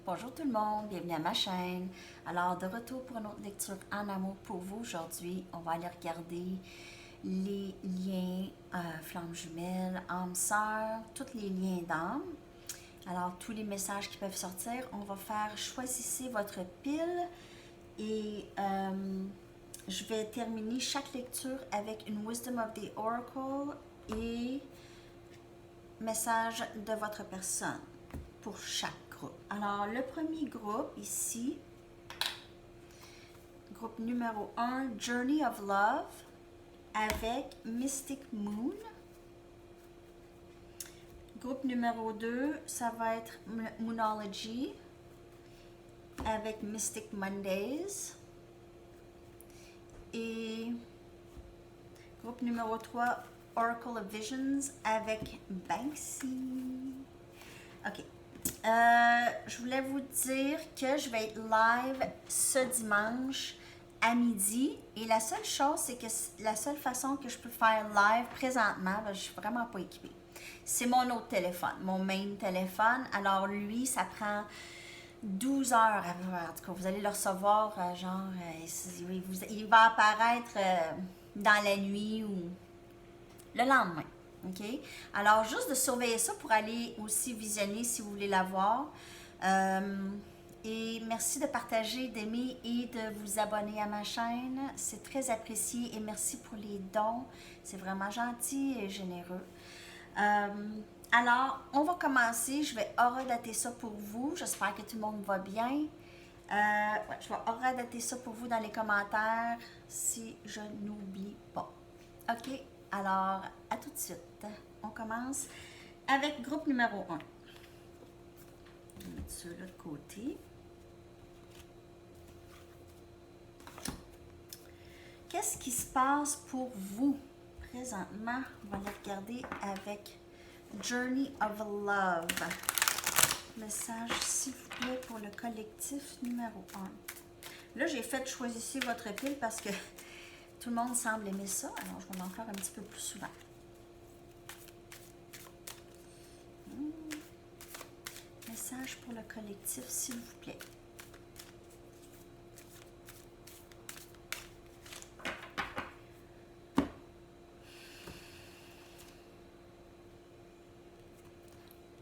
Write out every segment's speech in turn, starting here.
Bonjour tout le monde, bienvenue à ma chaîne. Alors, de retour pour une autre lecture en amour pour vous aujourd'hui. On va aller regarder les liens flammes jumelles, âmes sœurs, tous les liens d'âme. Alors, tous les messages qui peuvent sortir, on va faire choisissez votre pile et je vais terminer chaque lecture avec une Wisdom of the Oracle et message de votre personne pour chaque groupe. Alors, le premier groupe ici, groupe numéro 1, Journey of Love avec Mystic Moon. Groupe numéro 2, ça va être Moonology avec Mystic Mondays. Et groupe numéro 3, Oracle of Visions avec Banksy. Ok. Je voulais vous dire que je vais être live ce dimanche à midi. Et la seule chose, c'est que la seule façon que je peux faire live présentement, je suis vraiment pas équipée, c'est mon autre téléphone, mon main téléphone. Alors lui, ça prend 12 heures. En tout cas, vous allez le recevoir, il va apparaître dans la nuit ou le lendemain. OK? Alors, juste de surveiller ça pour aller aussi visionner si vous voulez la voir. Et merci de partager, d'aimer et de vous abonner à ma chaîne. C'est très apprécié et merci pour les dons. C'est vraiment gentil et généreux. Alors, on va commencer. Je vais aura-dater ça pour vous. J'espère que tout le monde va bien. Je vais aura-dater ça pour vous dans les commentaires si je n'oublie pas. OK? Alors, à tout de suite. On commence avec groupe numéro 1. On va mettre ça là de côté. Qu'est-ce qui se passe pour vous présentement? On va le regarder avec Journey of Love. Message, s'il vous plaît, pour le collectif numéro 1. Là, j'ai fait choisissez votre pile parce que tout le monde semble aimer ça. Alors, je vais en faire un petit peu plus souvent. Message pour le collectif, s'il vous plaît.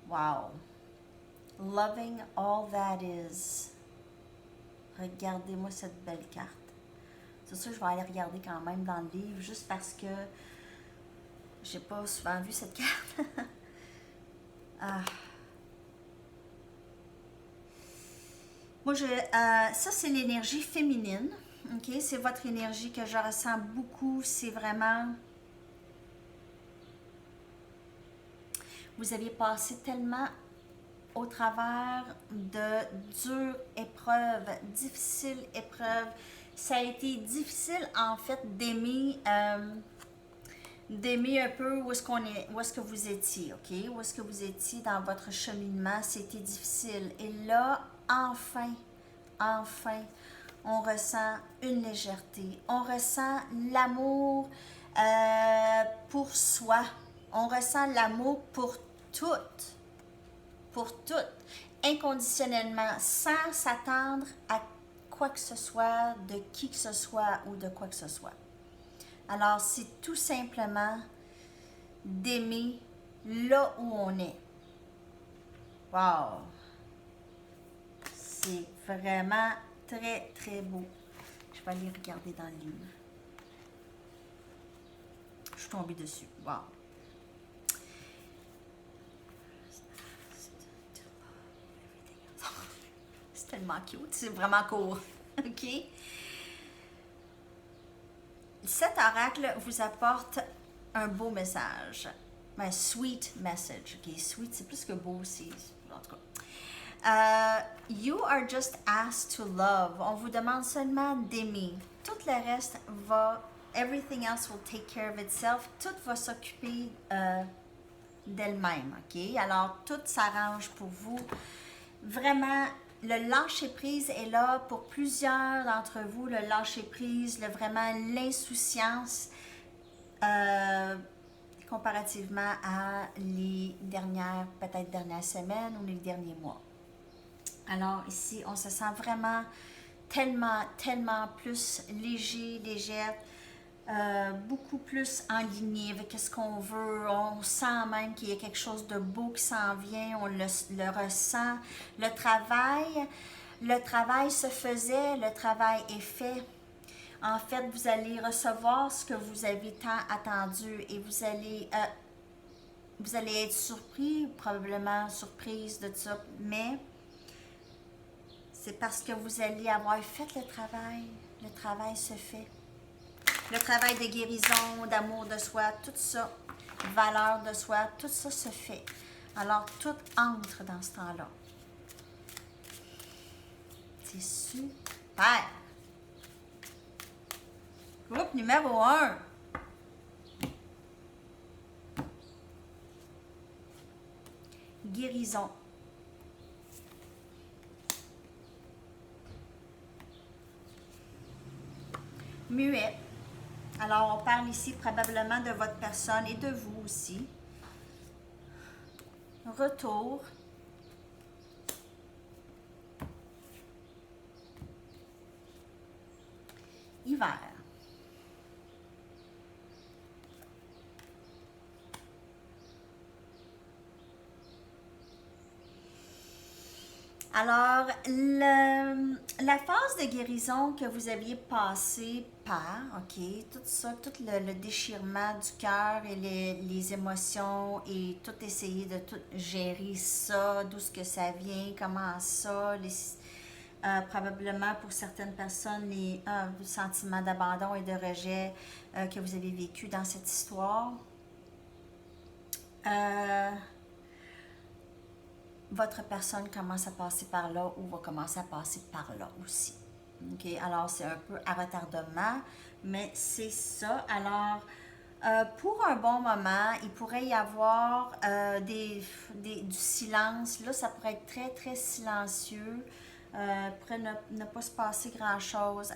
Wow. Loving all that is. Regardez-moi cette belle carte. C'est sûr, je vais aller regarder quand même dans le livre, juste parce que j'ai pas souvent vu cette carte. Moi, ça, c'est l'énergie féminine. OK? C'est votre énergie que je ressens beaucoup. C'est vraiment... Vous avez passé tellement au travers de dures épreuves, difficiles épreuves. Ça a été difficile, en fait, d'aimer un peu où est-ce que vous étiez, OK? Où est-ce que vous étiez dans votre cheminement. C'était difficile. Et là, enfin, on ressent une légèreté. On ressent l'amour pour soi. On ressent l'amour pour toutes. Pour toutes. Inconditionnellement, sans s'attendre à quoi que ce soit, de qui que ce soit ou de quoi que ce soit. Alors, c'est tout simplement d'aimer là où on est. Wow! C'est vraiment très, très beau. Je vais aller regarder dans le livre. Je suis tombée dessus. Wow! C'est tellement cute. C'est vraiment court. OK? Cet oracle vous apporte un beau message. Un sweet message. OK? Sweet, c'est plus que beau aussi. En tout cas. You are just asked to love. On vous demande seulement d'aimer. Tout le reste va... Everything else will take care of itself. Tout va s'occuper d'elle-même. OK? Alors, tout s'arrange pour vous. Vraiment... Le lâcher-prise est là pour plusieurs d'entre vous. Le lâcher-prise, vraiment l'insouciance comparativement à les dernières semaines ou les derniers mois. Alors ici, on se sent vraiment tellement plus léger, légère, beaucoup plus en ligne avec ce qu'on veut. On sent même qu'il y a quelque chose de beau qui s'en vient, on le ressent. Le travail se faisait, le travail est fait. En fait, vous allez recevoir ce que vous avez tant attendu et vous allez être surpris, probablement surprise de ça, mais c'est parce que vous allez avoir fait le travail. Le travail se fait. Le travail de guérison, d'amour de soi, tout ça, valeur de soi, tout ça se fait. Alors, tout entre dans ce temps-là. C'est super. Groupe numéro 1. Guérison. Muet. Alors, on parle ici probablement de votre personne et de vous aussi. Retour. Hiver. Alors, la phase de guérison que vous aviez passée par, OK, tout ça, tout le déchirement du cœur et les émotions et tout essayer de tout gérer ça, d'où ce que ça vient, comment ça, probablement pour certaines personnes, les sentiments d'abandon et de rejet que vous avez vécu dans cette histoire. Votre personne commence à passer par là ou va commencer à passer par là aussi. OK? Alors, c'est un peu à retardement, mais c'est ça. Alors, pour un bon moment, il pourrait y avoir du silence. Là, ça pourrait être très silencieux. Pourrait ne pas se passer grand-chose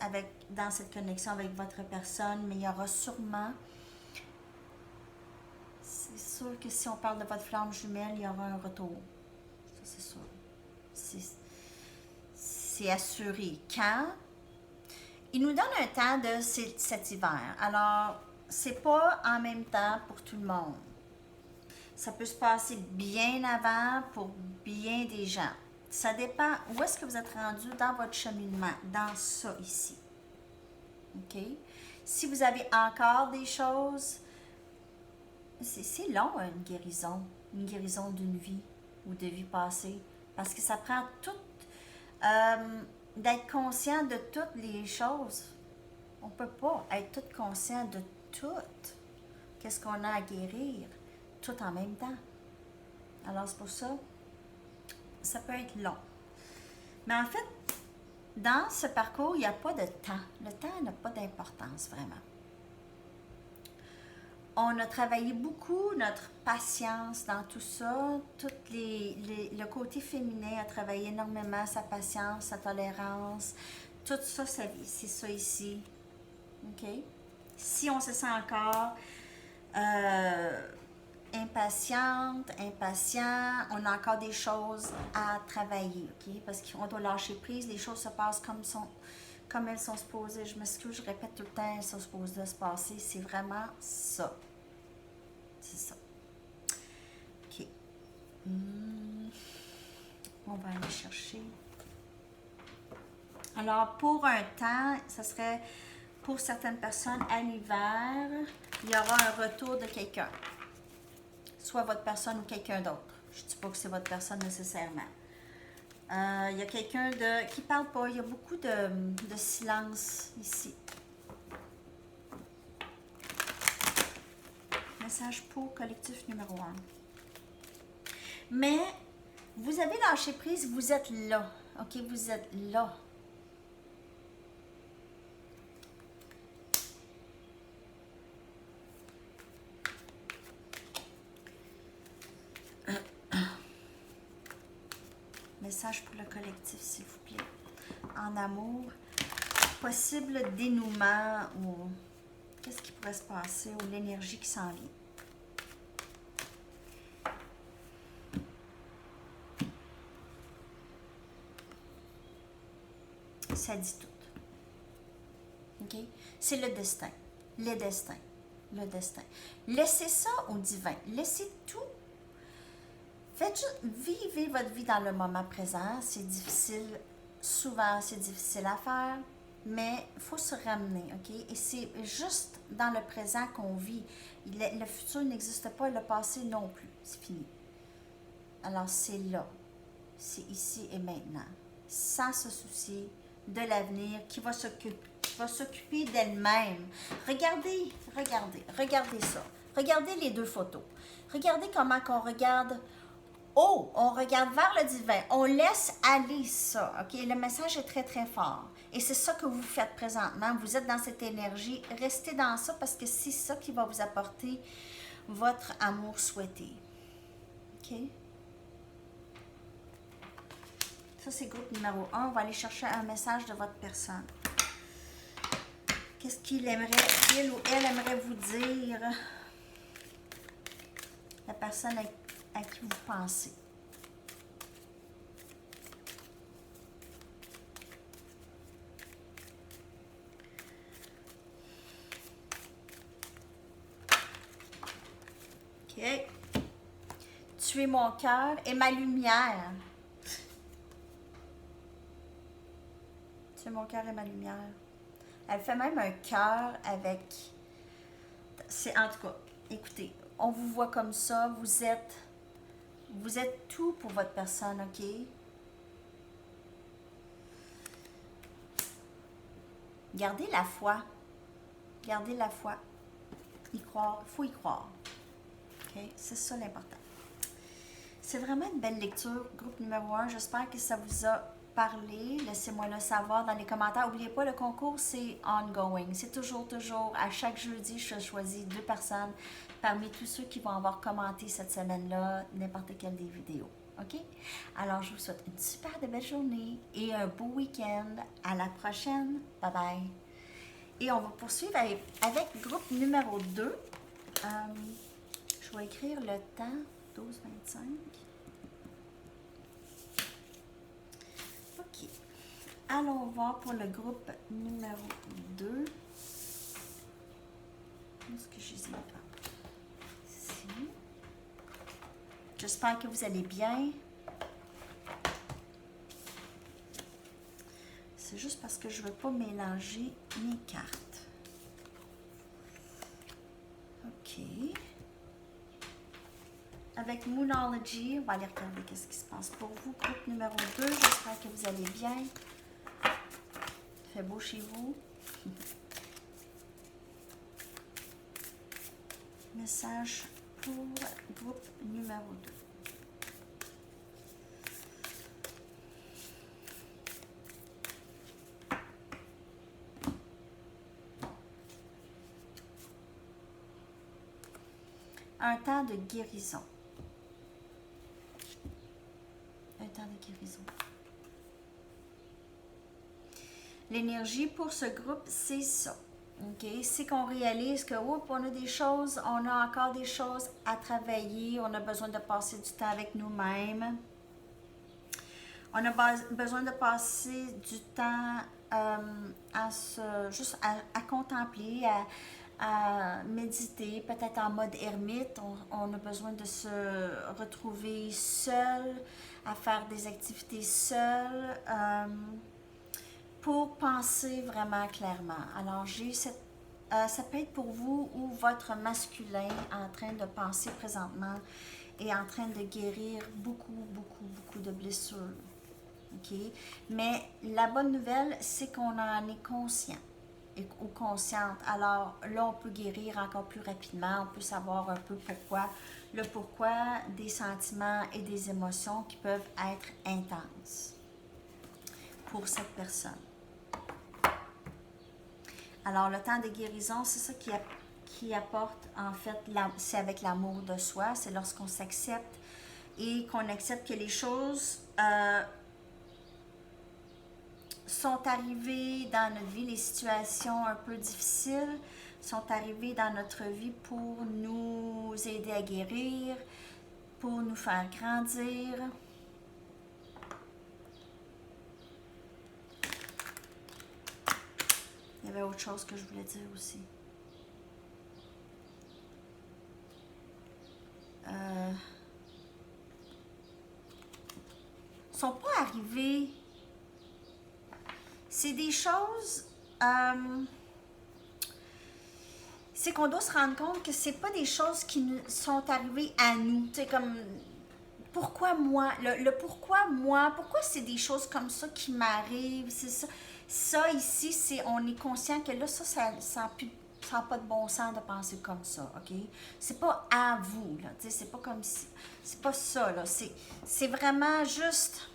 dans cette connexion avec votre personne, mais il y aura sûrement... C'est sûr que si on parle de votre flamme jumelle, il y aura un retour. C'est sûr. C'est assuré. Quand? Il nous donne un temps de cet hiver. Alors, c'est pas en même temps pour tout le monde. Ça peut se passer bien avant pour bien des gens. Ça dépend où est-ce que vous êtes rendu dans votre cheminement, dans ça ici. OK? Si vous avez encore des choses, c'est long, une guérison d'une vie ou de vie passée, parce que ça prend tout, d'être conscient de toutes les choses. On peut pas être tout conscient de tout. Qu'est-ce qu'on a à guérir, tout en même temps. Alors c'est pour ça, ça peut être long. Mais en fait, dans ce parcours, il n'y a pas de temps. Le temps n'a pas d'importance vraiment. On a travaillé beaucoup notre patience dans tout ça. Le côté féminin a travaillé énormément sa patience, sa tolérance. Tout ça, c'est ça ici. OK? Si on se sent encore impatient, on a encore des choses à travailler. OK? Parce qu'on doit lâcher prise. Les choses se passent comme elles sont supposées. Je m'excuse, je répète tout le temps, elles sont supposées se passer. C'est vraiment ça. C'est ça. OK. On va aller chercher. Alors, pour un temps, ça serait pour certaines personnes à l'hiver, il y aura un retour de quelqu'un. Soit votre personne ou quelqu'un d'autre. Je ne dis pas que c'est votre personne nécessairement. Il y a quelqu'un qui ne parle pas. Il y a beaucoup de silence ici. Message pour collectif numéro 1. Mais vous avez lâché prise, vous êtes là. OK, vous êtes là. Message pour le collectif, s'il vous plaît. En amour, possible dénouement ou qu'est-ce qui pourrait se passer ou l'énergie qui s'en vient. Ça dit tout. OK? C'est le destin. Les destins. Le destin. Laissez ça au divin. Laissez tout. Faites juste, vivez votre vie dans le moment présent. C'est difficile. Souvent, c'est difficile à faire. Mais il faut se ramener, OK? Et c'est juste dans le présent qu'on vit. Le futur n'existe pas, le passé non plus. C'est fini. Alors, c'est là. C'est ici et maintenant. Sans se soucier de l'avenir qui va s'occuper d'elle-même. Regardez ça. Regardez les deux photos. Regardez comment qu'on regarde. Oh, on regarde vers le divin. On laisse aller ça. OK? Le message est très, très fort. Et c'est ça que vous faites présentement. Vous êtes dans cette énergie. Restez dans ça parce que c'est ça qui va vous apporter votre amour souhaité. OK? Ça, c'est groupe numéro 1. On va aller chercher un message de votre personne. Qu'est-ce qu'il ou elle aimerait vous dire? La personne à qui vous pensez. OK. Tuer mon cœur et ma lumière. Tuer mon cœur et ma lumière. Elle fait même un cœur avec... C'est en tout cas, écoutez, on vous voit comme ça, vous êtes tout pour votre personne, OK? Gardez la foi. Gardez la foi. Y croire, il faut y croire. OK? C'est ça l'important. C'est vraiment une belle lecture, groupe numéro 1. J'espère que ça vous a parlé. Laissez-moi le savoir dans les commentaires. N'oubliez pas, le concours, c'est ongoing. C'est toujours, à chaque jeudi, je choisis 2 personnes parmi tous ceux qui vont avoir commenté cette semaine-là n'importe quelle des vidéos. OK? Alors, je vous souhaite une super de belle journée et un beau week-end. À la prochaine. Bye bye. Et on va poursuivre avec groupe numéro 2. Je vais écrire le temps. 12-25. OK. Allons voir pour le groupe numéro 2. Où est-ce que je les ai pas? Ici. J'espère que vous allez bien. C'est juste parce que je ne veux pas mélanger mes cartes. OK. Avec Moonology, on va aller regarder qu'est-ce qui se passe pour vous. Groupe numéro 2, j'espère que vous allez bien. Il fait beau chez vous. Message pour groupe numéro 2. Un temps de guérison. Un temps de guérison. L'énergie pour ce groupe, c'est ça. OK? C'est qu'on réalise que, oups, on a des choses, on a encore des choses à travailler, on a besoin de passer du temps avec nous-mêmes. On a besoin de passer du temps juste à contempler, à méditer, peut-être en mode ermite. On a besoin de se retrouver seul, à faire des activités seules pour penser vraiment clairement. Alors, ça peut être pour vous ou votre masculin en train de penser présentement et en train de guérir beaucoup de blessures. OK? Mais la bonne nouvelle, c'est qu'on en est conscient ou consciente. Alors là, on peut guérir encore plus rapidement. On peut savoir un peu le pourquoi des sentiments et des émotions qui peuvent être intenses pour cette personne. Alors, le temps de guérison, c'est ça qui apporte, en fait, c'est avec l'amour de soi. C'est lorsqu'on s'accepte et qu'on accepte que les choses sont arrivées dans notre vie, les situations un peu difficiles sont arrivées dans notre vie pour nous aider à guérir, pour nous faire grandir. avait autre chose que je voulais dire aussi. Sont pas arrivés. C'est des choses. C'est qu'on doit se rendre compte que c'est pas des choses qui nous sont arrivées à nous. Tu sais, comme pourquoi moi, le pourquoi moi, pourquoi c'est des choses comme ça qui m'arrivent, c'est ça. Ça ici, c'est on est conscient que là, ça n'a pas de bon sens de penser comme ça, ok? C'est pas à vous, là, tu sais, c'est pas comme si, c'est pas ça, là, c'est vraiment juste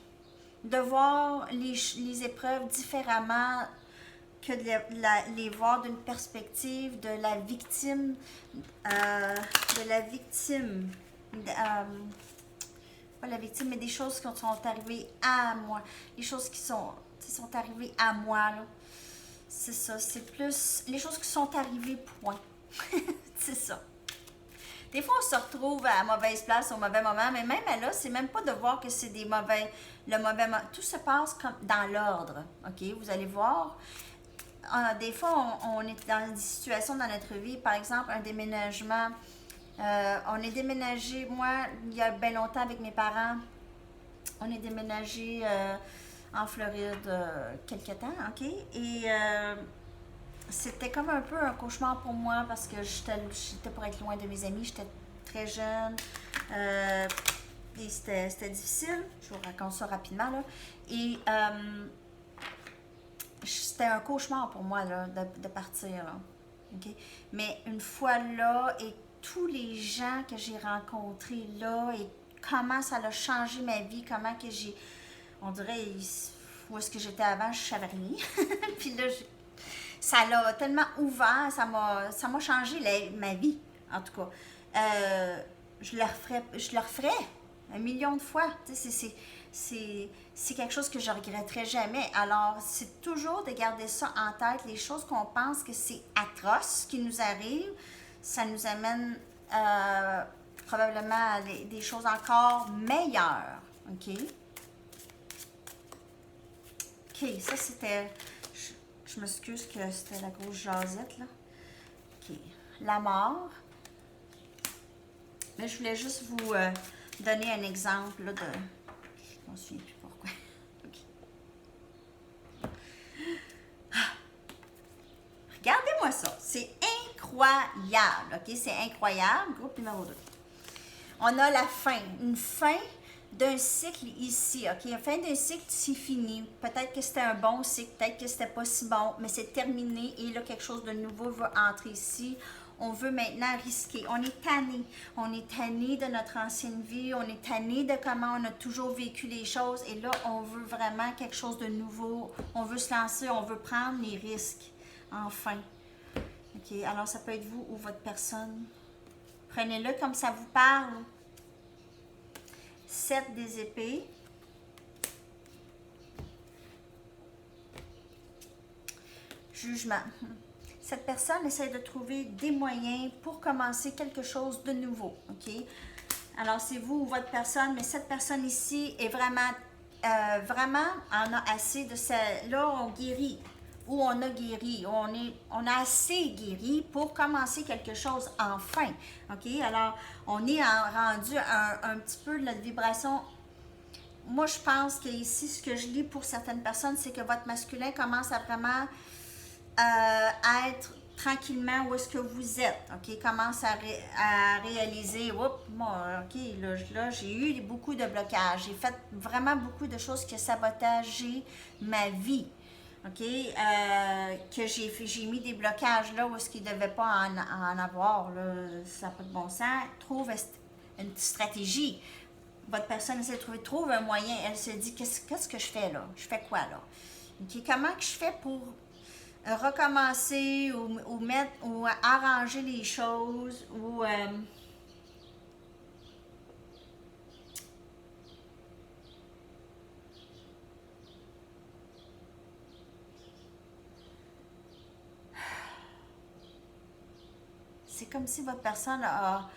de voir les épreuves différemment que de les voir d'une perspective de la victime, pas la victime, mais des choses qui sont arrivées à moi, les choses qui sont arrivées à moi, là. C'est ça, c'est plus les choses qui sont arrivées, point. C'est ça. Des fois, on se retrouve à la mauvaise place au mauvais moment, mais même là, c'est même pas de voir que c'est le mauvais moment. Tout se passe comme dans l'ordre, ok? Vous allez voir. Des fois, on est dans des situations dans notre vie, par exemple, un déménagement. On est déménagé, moi, il y a bien longtemps avec mes parents, on est déménagé en Floride quelque temps, ok? Et c'était comme un peu un cauchemar pour moi parce que j'étais pour être loin de mes amis, j'étais très jeune. Et c'était difficile, je vous raconte ça rapidement, là. Et c'était un cauchemar pour moi là, de partir. Là. Okay? Mais une fois là, et tous les gens que j'ai rencontrés là, et comment ça a changé ma vie, comment que j'ai, on dirait, où est-ce que j'étais avant, je savais rien. Puis là, ça l'a tellement ouvert, ça m'a changé ma vie, en tout cas. Je le referais 1 million de fois. Tu sais, c'est quelque chose que je regretterai jamais. Alors, c'est toujours de garder ça en tête. Les choses qu'on pense que c'est atroce qui nous arrivent, ça nous amène probablement à des choses encore meilleures. OK? OK, ça c'était... Je m'excuse que c'était la grosse jasette, là. OK. La mort. Mais je voulais juste vous donner un exemple là, de... Je m'en souviens plus pourquoi. OK. Regardez-moi ça. C'est incroyable. OK? C'est incroyable. Groupe numéro 2. On a la fin. Une fin d'un cycle ici, ok? La fin d'un cycle, c'est fini. Peut-être que c'était un bon cycle, peut-être que c'était pas si bon, mais c'est terminé et là, quelque chose de nouveau va entrer ici. On veut maintenant risquer. On est tanné. On est tanné de notre ancienne vie. On est tanné de comment on a toujours vécu les choses. Et là, on veut vraiment quelque chose de nouveau. On veut se lancer. On veut prendre les risques. Enfin. Ok? Alors, ça peut être vous ou votre personne. Prenez-le comme ça vous parle. 7 des épées. Jugement. Cette personne essaie de trouver des moyens pour commencer quelque chose de nouveau. OK? Alors, c'est vous ou votre personne, mais cette personne ici est vraiment, vraiment en a assez de ça. Là, on guérit. Ou on a guéri. On a assez guéri pour commencer quelque chose enfin. OK? Alors, on est rendu un petit peu de notre vibration. Moi, je pense que ici, ce que je lis pour certaines personnes, c'est que votre masculin commence à vraiment être tranquillement où est-ce que vous êtes, ok? Commence à réaliser, oups, moi, ok, là j'ai eu beaucoup de blocages, j'ai fait vraiment beaucoup de choses qui sabotagé ma vie, ok? Que j'ai mis des blocages là où est-ce qu'il ne devait pas en avoir, là, ça n'a pas de bon sens. Trouve une stratégie. Votre personne essaie de trouve un moyen, elle se dit, qu'est-ce que je fais là? Je fais quoi là? Okay? Comment que je fais pour recommencer ou mettre ou arranger les choses ou c'est comme si votre personne a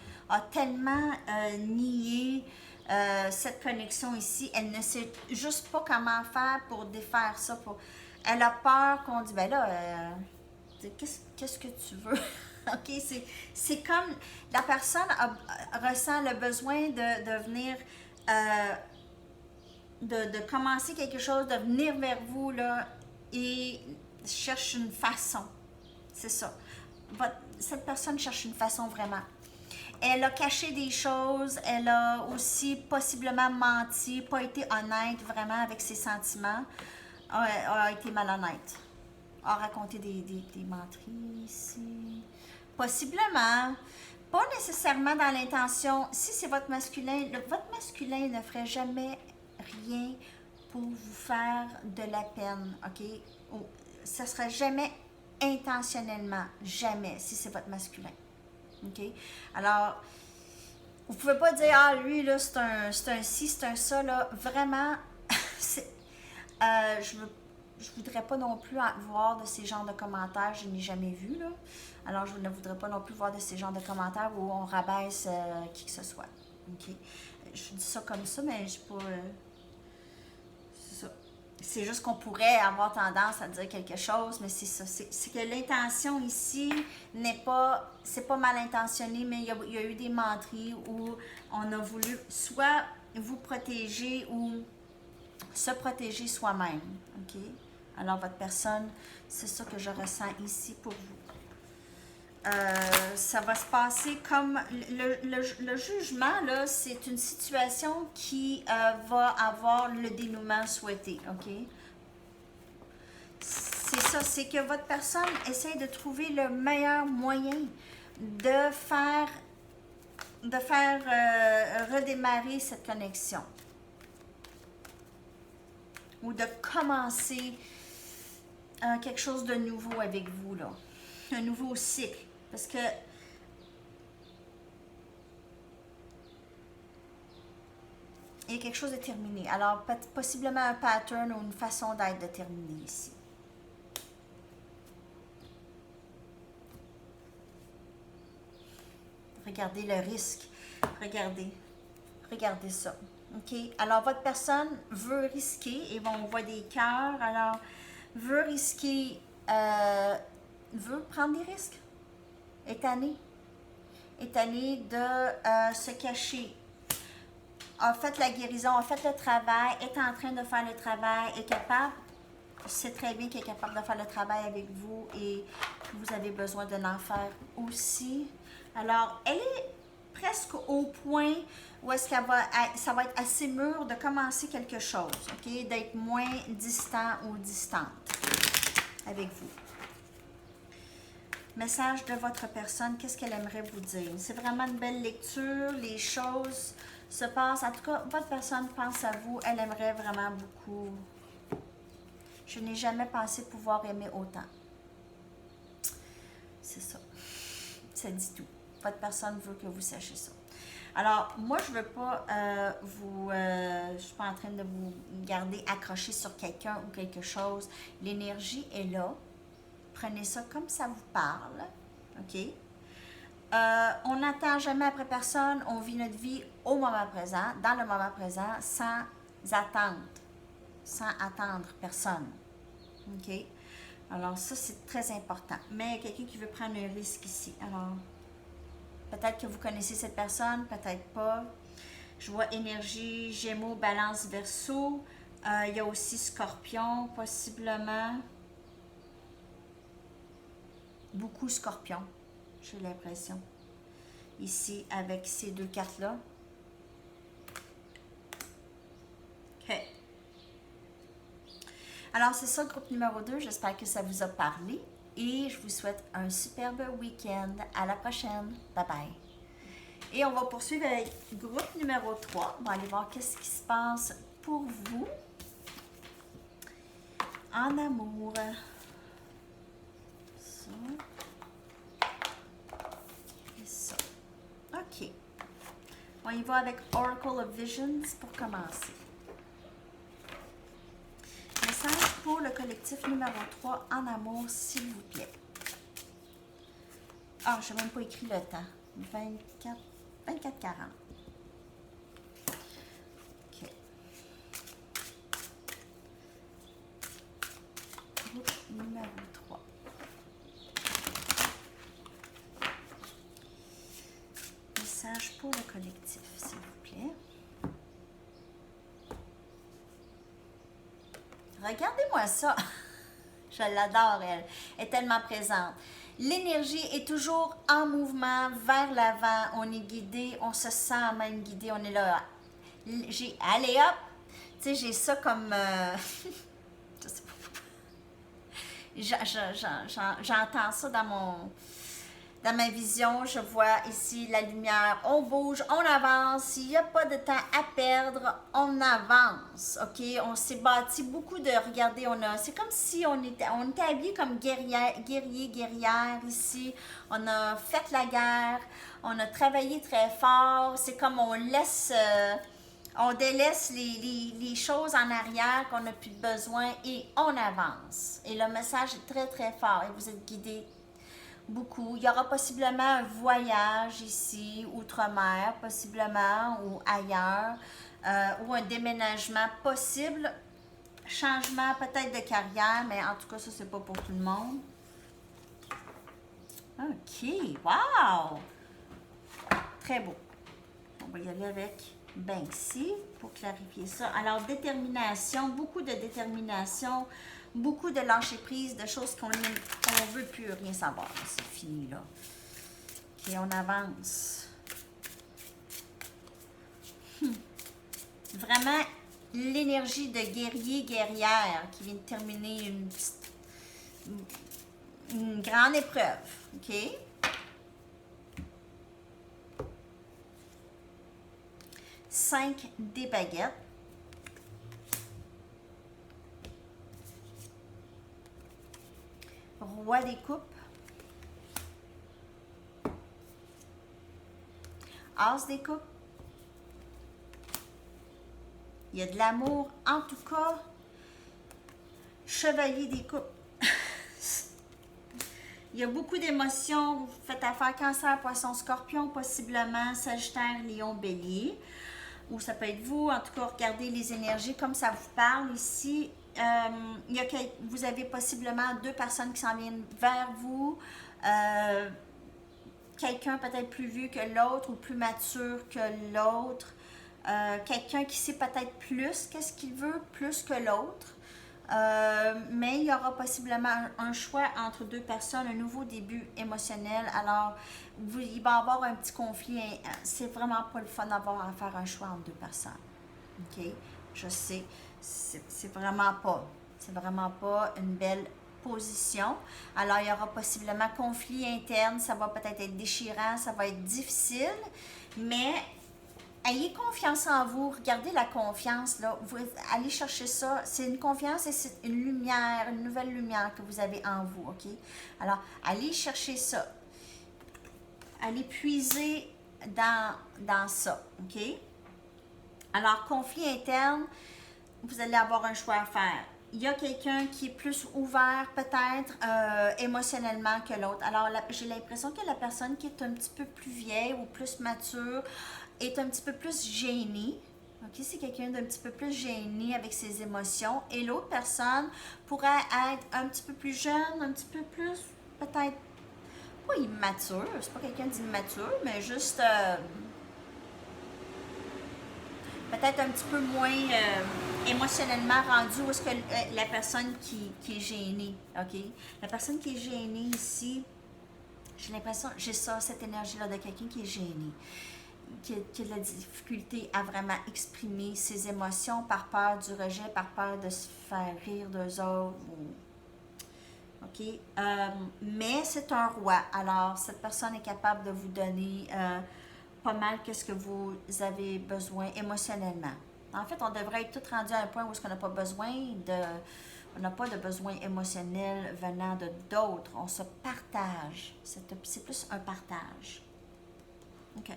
tellement nié cette connexion ici, elle ne sait juste pas comment faire pour défaire ça. Elle a peur qu'on dise, ben là, dire qu'est-ce que tu veux. OK? C'est comme la personne ressent le besoin de venir, de commencer quelque chose, de venir vers vous, là, et cherche une façon. C'est ça. Cette personne cherche une façon vraiment. Elle a caché des choses, elle a aussi possiblement menti, pas été honnête vraiment avec ses sentiments, a été malhonnête, a raconté des menteries ici. Possiblement, pas nécessairement dans l'intention, si c'est votre masculin ne ferait jamais rien pour vous faire de la peine, OK? Ça ne serait jamais intentionnellement, jamais, si c'est votre masculin. OK? Alors, vous ne pouvez pas dire, ah, lui, là, c'est un ci, c'est un ça, là. Vraiment, je voudrais pas non plus voir de ces genres de commentaires, je n'ai jamais vu, là. Alors, je ne voudrais pas non plus voir de ces genres de commentaires où on rabaisse qui que ce soit. OK? Je dis ça comme ça, mais je pas... c'est ça. C'est juste qu'on pourrait avoir tendance à dire quelque chose, mais c'est ça. C'est que l'intention ici n'est pas... C'est pas mal intentionné, mais il y a eu des menteries où on a voulu soit vous protéger ou se protéger soi-même. OK? Alors, votre personne, c'est ça que je ressens ici pour vous. Ça va se passer comme le jugement, là, c'est une situation qui va avoir le dénouement souhaité, OK? C'est ça, c'est que votre personne essaie de trouver le meilleur moyen de faire redémarrer cette connexion. Ou de commencer quelque chose de nouveau avec vous, là. Un nouveau cycle. Parce que il y a quelque chose de terminé. Alors, possiblement un pattern ou une façon d'être de terminer ici. Regardez le risque. Regardez ça. OK? Alors, votre personne veut risquer, et on voit des cœurs, alors, veut risquer, veut prendre des risques. Est tanné de se cacher. A fait la guérison, a fait le travail, est en train de faire le travail, est capable, sait très bien qu'elle est capable de faire le travail avec vous et vous avez besoin de l'en faire aussi. Alors, elle est presque au point où est-ce qu'elle va, ça va être assez mûr de commencer quelque chose, OK? D'être moins distant ou distante avec vous. Message de votre personne, qu'est-ce qu'elle aimerait vous dire? C'est vraiment une belle lecture, les choses se passent. En tout cas, votre personne pense à vous, elle aimerait vraiment beaucoup. Je n'ai jamais pensé pouvoir aimer autant. C'est ça. Ça dit tout. Votre personne veut que vous sachiez ça. Alors, moi, je ne veux pas je ne suis pas en train de vous garder accroché sur quelqu'un ou quelque chose. L'énergie est là. Prenez ça comme ça vous parle, OK? On n'attend jamais après personne, on vit notre vie au moment présent, dans le moment présent, sans attendre personne, OK? Alors ça, c'est très important. Mais il y a quelqu'un qui veut prendre un risque ici. Alors, peut-être que vous connaissez cette personne, peut-être pas. Je vois énergie, Gémeaux, Balance, Verseau. Il y a aussi Scorpion, possiblement. Beaucoup Scorpion, j'ai l'impression. Ici, avec ces deux cartes-là. OK. Alors, c'est ça le groupe numéro 2. J'espère que ça vous a parlé. Et je vous souhaite un superbe week-end. À la prochaine. Bye bye. Et on va poursuivre avec le groupe numéro 3. On va aller voir qu'est-ce qui se passe pour vous en amour. Ça. Et ça. OK. On y va avec Oracle of Visions pour commencer. Message pour le collectif numéro 3 en amour, s'il vous plaît. Ah, je n'ai même pas écrit le temps. 24-40. OK. Groupe numéro 3. collectif, s'il vous plaît. Regardez-moi ça. Je l'adore, elle. Elle est tellement présente. L'énergie est toujours en mouvement vers l'avant. On est guidé, on se sent même guidé. On est là. Allez hop! Tu sais, j'ai ça comme... je sais pas. J'entends ça dans ma vision. Je vois ici la lumière. On bouge, on avance. Il n'y a pas de temps à perdre. On avance. OK? On s'est bâti beaucoup de... Regardez, c'est comme si on était habillés comme guerrières ici. On a fait la guerre. On a travaillé très fort. C'est comme on délaisse les choses en arrière qu'on n'a plus besoin et on avance. Et le message est très, très fort et vous êtes guidés beaucoup. Il y aura possiblement un voyage ici, outre-mer, possiblement, ou ailleurs, ou un déménagement possible. Changement peut-être de carrière, mais en tout cas, ça, c'est pas pour tout le monde. OK, wow! Très beau. On va y aller avec Banksy pour clarifier ça. Alors, détermination, beaucoup de détermination, beaucoup de lâcher prise, de choses qu'on ne veut plus rien savoir. C'est fini, là. OK, on avance. Vraiment, l'énergie de guerrière qui vient de terminer une grande épreuve. OK? 5 des baguettes. Roi des coupes. As des coupes. Il y a de l'amour, en tout cas. Chevalier des coupes. Il y a beaucoup d'émotions. Vous faites affaire Cancer, Poisson, Scorpion, possiblement Sagittaire, Lion, Bélier. Ou ça peut être vous. En tout cas, regardez les énergies comme ça vous parle ici. Vous avez possiblement 2 personnes qui s'en viennent vers vous. Quelqu'un peut-être plus vieux que l'autre ou plus mature que l'autre. Quelqu'un qui sait peut-être plus qu'est-ce qu'il veut, plus que l'autre. Mais il y aura possiblement un choix entre 2 personnes, un nouveau début émotionnel. Alors, il va y avoir un petit conflit. C'est vraiment pas le fun d'avoir à faire un choix entre 2 personnes. OK? Je sais, c'est vraiment pas une belle position. Alors, il y aura possiblement conflit interne. Ça va peut-être être déchirant, ça va être difficile, mais ayez confiance en vous. Regardez la confiance, là. Vous allez chercher ça. C'est une confiance et c'est une lumière, une nouvelle lumière que vous avez en vous, OK? Alors, allez chercher ça. Allez puiser dans ça, OK? Alors, conflit interne, vous allez avoir un choix à faire. Il y a quelqu'un qui est plus ouvert peut-être émotionnellement que l'autre. Alors, j'ai l'impression que la personne qui est un petit peu plus vieille ou plus mature est un petit peu plus gênée. OK, c'est quelqu'un d'un petit peu plus gêné avec ses émotions. Et l'autre personne pourrait être un petit peu plus jeune, un petit peu plus, peut-être, pas immature. C'est pas quelqu'un d'immature, mais juste peut-être un petit peu moins émotionnellement rendu où est-ce que la personne qui est gênée, OK? La personne qui est gênée ici, j'ai l'impression, j'ai cette énergie-là de quelqu'un qui est gêné, qui a de la difficulté à vraiment exprimer ses émotions par peur du rejet, par peur de se faire rire d'eux autres. OK? Mais c'est un roi. Alors, cette personne est capable de vous donner pas mal qu'est-ce que vous avez besoin émotionnellement. En fait, on devrait être tout rendu à un point où on n'a pas besoin on n'a pas de besoin émotionnel venant de d'autres. On se partage. C'est plus un partage. OK.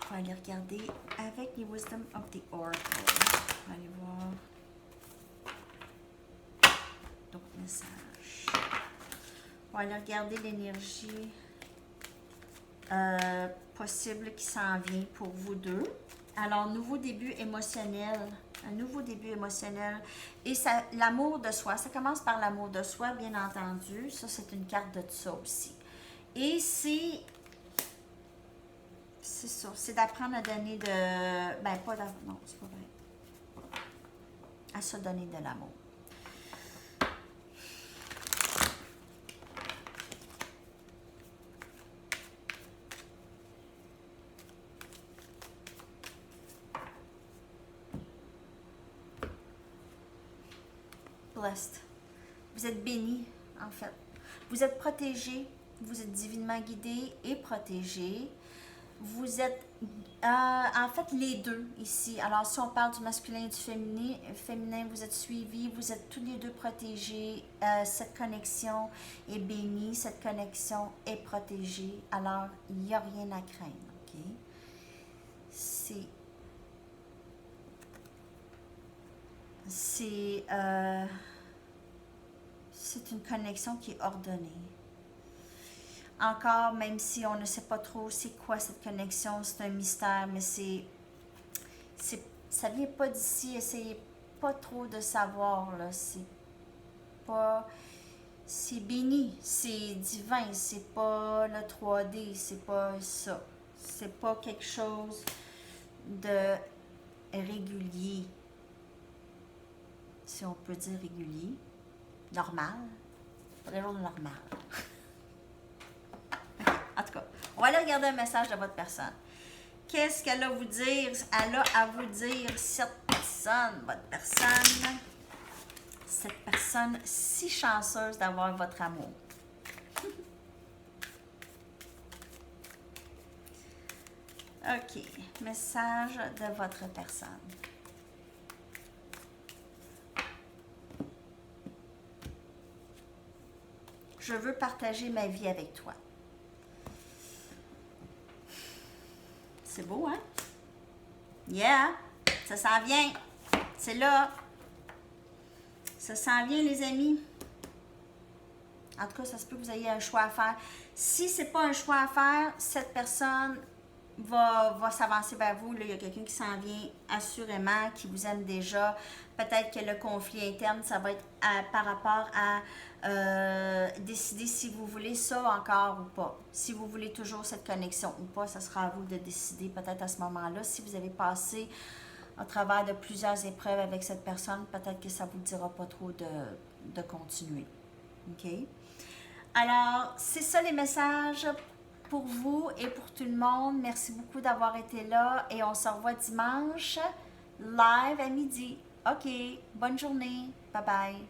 On va aller regarder avec les Wisdom of the Oracle. On va aller voir d'autres messages. On va aller regarder l'énergie possible qui s'en vient pour vous deux. Alors, nouveau début émotionnel. Un nouveau début émotionnel. Et l'amour de soi. Ça commence par l'amour de soi, bien entendu. Ça, c'est une carte de ça aussi. Et c'est C'est ça. C'est d'apprendre à donner de... Ben, pas d'avoir... Non, c'est pas vrai. À se donner de l'amour. Blessed. Vous êtes béni, en fait. Vous êtes protégé. Vous êtes divinement guidé et protégé. Vous êtes, en fait, les deux ici. Alors, si on parle du masculin et du féminin, vous êtes suivis, vous êtes tous les deux protégés. Cette connexion est bénie, cette connexion est protégée. Alors, il n'y a rien à craindre, ok? C'est une connexion qui est ordonnée. Encore, même si on ne sait pas trop c'est quoi cette connexion, c'est un mystère, mais ça vient pas d'ici. Essayez pas trop de savoir, là. C'est béni, c'est divin, c'est pas le 3D, c'est pas ça. C'est pas quelque chose de régulier, si on peut dire régulier. Normal. Pas des jours normal. En tout cas, on va aller regarder un message de votre personne. Qu'est-ce qu'elle a à vous dire? Elle a à vous dire, cette personne, votre personne, cette personne si chanceuse d'avoir votre amour. OK. Message de votre personne. Je veux partager ma vie avec toi. C'est beau, hein? Yeah! Ça s'en vient. C'est là. Ça s'en vient, les amis. En tout cas, ça se peut que vous ayez un choix à faire. Si ce n'est pas un choix à faire, cette personne va s'avancer vers vous. Là, il y a quelqu'un qui s'en vient assurément, qui vous aime déjà. Peut-être que le conflit interne, ça va être par rapport à décider si vous voulez ça encore ou pas. Si vous voulez toujours cette connexion ou pas, ça sera à vous de décider peut-être à ce moment-là. Si vous avez passé au travers de plusieurs épreuves avec cette personne, peut-être que ça ne vous dira pas trop de continuer. OK? Alors, c'est ça les messages pour vous et pour tout le monde. Merci beaucoup d'avoir été là et on se revoit dimanche live à midi. OK, bonne journée. Bye bye.